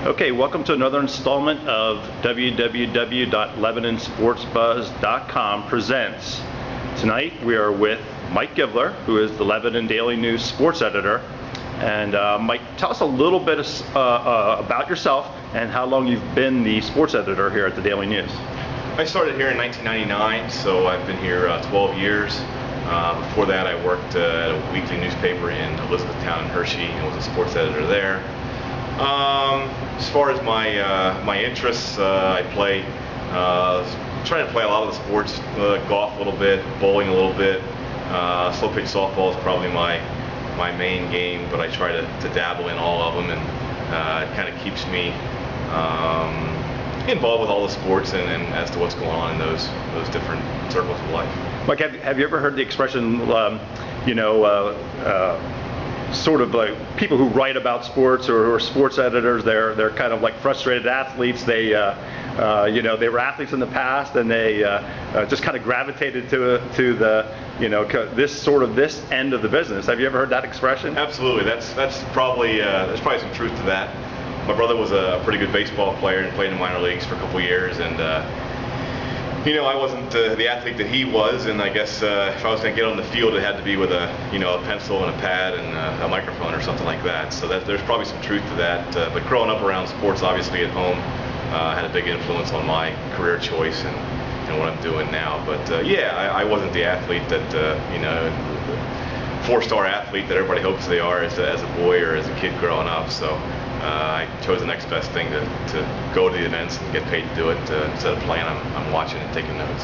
Okay, welcome to another installment of www.lebanonsportsbuzz.com presents. Tonight we are with Mike Givler, who is the Lebanon Daily News sports editor. And Mike, tell us a little bit about yourself and how long you've been the sports editor here at the Daily News. I started here in 1999, so I've been here 12 years. Before that, I worked at a weekly newspaper in Elizabethtown and Hershey and was a sports editor there. As far as my interests, I play, trying to play a lot of the sports, golf a little bit, bowling a little bit. Slow pitch softball is probably my main game, but I try to dabble in all of them, and it kind of keeps me involved with all the sports and as to what's going on in those different circles of life. Mike, have you ever heard the expression, sort of like people who write about sports or who are sports editors, they're kind of like frustrated athletes. They they were athletes in the past, and they just kind of gravitated to the this end of the business. Have you ever heard that expression? Absolutely. That's probably there's probably some truth to that. My brother was a pretty good baseball player and played in the minor leagues for a couple of years, and I wasn't the athlete that he was, and I guess if I was going to get on the field, it had to be with a pencil and a pad and a microphone or something like that. So there's probably some truth to that. But growing up around sports, obviously at home, had a big influence on my career choice and what I'm doing now. But I wasn't the athlete that four-star athlete that everybody hopes they are as a boy or as a kid growing up. So I chose the next best thing to go to the events and get paid to do it. Instead of playing, I'm watching and taking notes.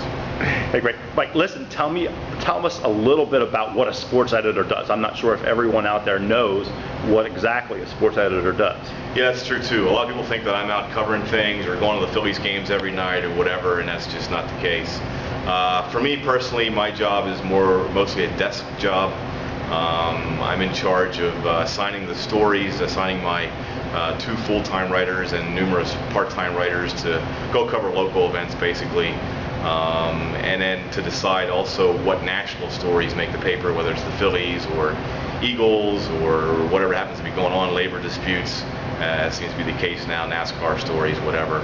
Hey, great. Mike, listen, tell us a little bit about what a sports editor does. I'm not sure if everyone out there knows what exactly a sports editor does. Yeah, that's true too. A lot of people think that I'm out covering things or going to the Phillies games every night or whatever, and that's just not the case. For me personally, my job is mostly a desk job. I'm in charge of assigning the stories, assigning my 2 full-time writers and numerous part-time writers to go cover local events, basically, and then to decide also what national stories make the paper, whether it's the Phillies or Eagles or whatever happens to be going on, labor disputes, seems to be the case now, NASCAR stories, whatever.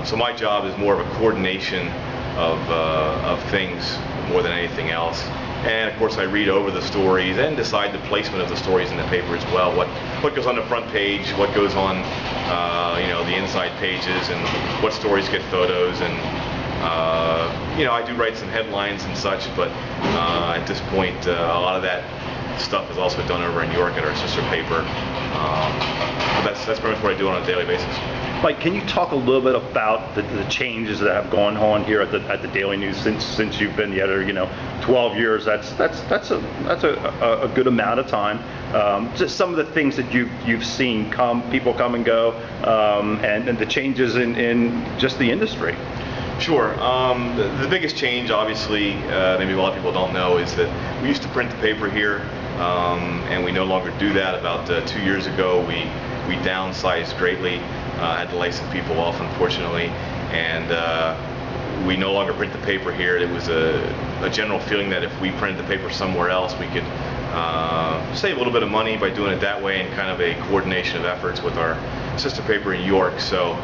So my job is more of a coordination of things more than anything else. And of course I read over the stories and decide the placement of the stories in the paper as well. What goes on the front page, what goes on the inside pages, and what stories get photos. And I do write some headlines and such, but at this point a lot of that stuff is also done over in New York at our sister paper. But that's pretty much what I do on a daily basis. Mike, can you talk a little bit about the changes that have gone on here at the Daily News since you've been the editor? 12 years. That's a good amount of time. Just some of the things that you've seen people come and go, and the changes in just the industry. Sure. The biggest change, obviously, maybe a lot of people don't know, is that we used to print the paper here, and we no longer do that. About 2 years ago, we downsized greatly. Had to lay some people off, unfortunately, and we no longer print the paper here. It was a general feeling that if we printed the paper somewhere else, we could save a little bit of money by doing it that way, and kind of a coordination of efforts with our sister paper in York. So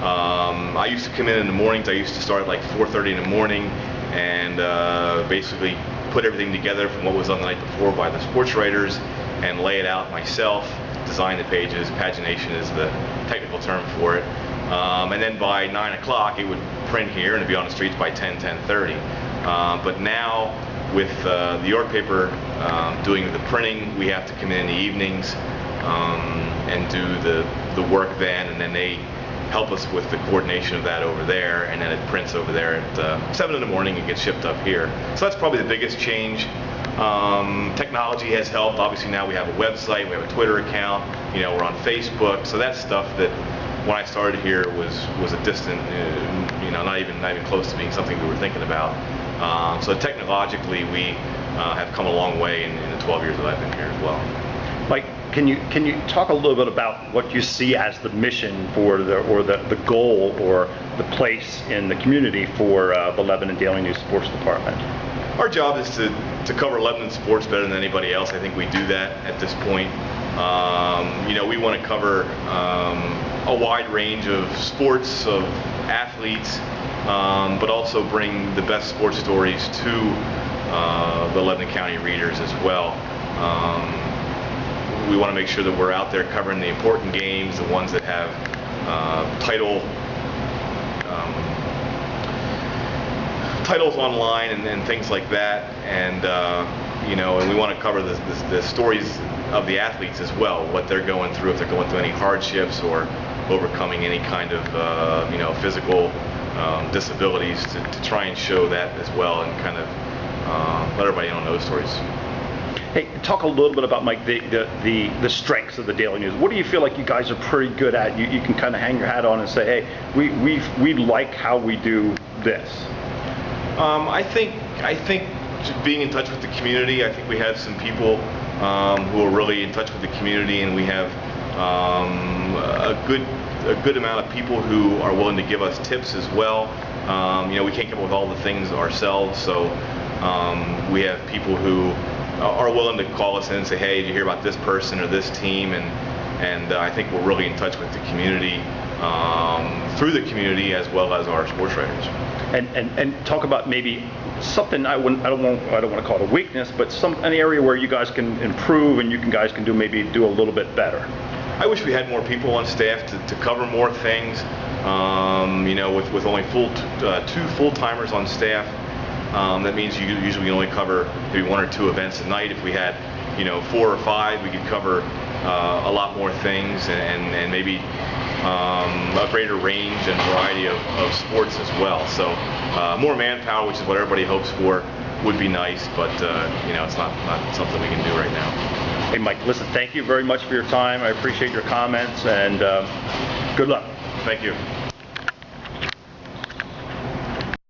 I used to come in the mornings. I used to start at like 4:30 in the morning and basically put everything together from what was on the night before by the sports writers and lay it out myself, design the pages. Pagination is the technical term for it. And then by 9 o'clock it would print here and it'd be on the streets by 10:30. But now with the York paper doing the printing, we have to come in the evenings and do the work then, and then they help us with the coordination of that over there, and then it prints over there at 7 in the morning and gets shipped up here. So that's probably the biggest change. Technology has helped. Obviously now we have a website, we have a Twitter account, we're on Facebook. So that's stuff that when I started here was a distant, not even close to being something we were thinking about. So technologically we have come a long way in the 12 years that I've been here as well. Mike, can you talk a little bit about what you see as the mission for the goal or the place in the community for the Lebanon Daily News Sports Department? Our job is to cover Lebanon sports better than anybody else. I think we do that at this point. We want to cover a wide range of sports, of athletes, but also bring the best sports stories to the Lebanon County readers as well. We want to make sure that we're out there covering the important games, the ones that have titles online and things like that, and and we want to cover the stories of the athletes as well, what they're going through, if they're going through any hardships or overcoming any kind of physical disabilities, to try and show that as well, and kind of let everybody know those stories. Hey, talk a little bit about, Mike, the strengths of the Daily News. What do you feel like you guys are pretty good at? You can kind of hang your hat on and say, hey, we like how we do this. I think just being in touch with the community. I think we have some people who are really in touch with the community, and we have a good amount of people who are willing to give us tips as well. We can't come up with all the things ourselves, so we have people who are willing to call us in and say, hey, did you hear about this person or this team? And I think we're really in touch with the community, through the community, as well as our sports writers. And talk about maybe something, I don't want to call it a weakness, but an area where you guys can improve and guys can do a little bit better. I wish we had more people on staff to cover more things. With only two full-timers on staff, that means you usually only cover maybe 1 or 2 events a night. If we had 4 or 5, we could cover a lot more things, and maybe a greater range and variety of sports as well. So more manpower, which is what everybody hopes for, would be nice, but it's not something we can do right now. Hey, Mike, listen, thank you very much for your time. I appreciate your comments, and good luck. Thank you.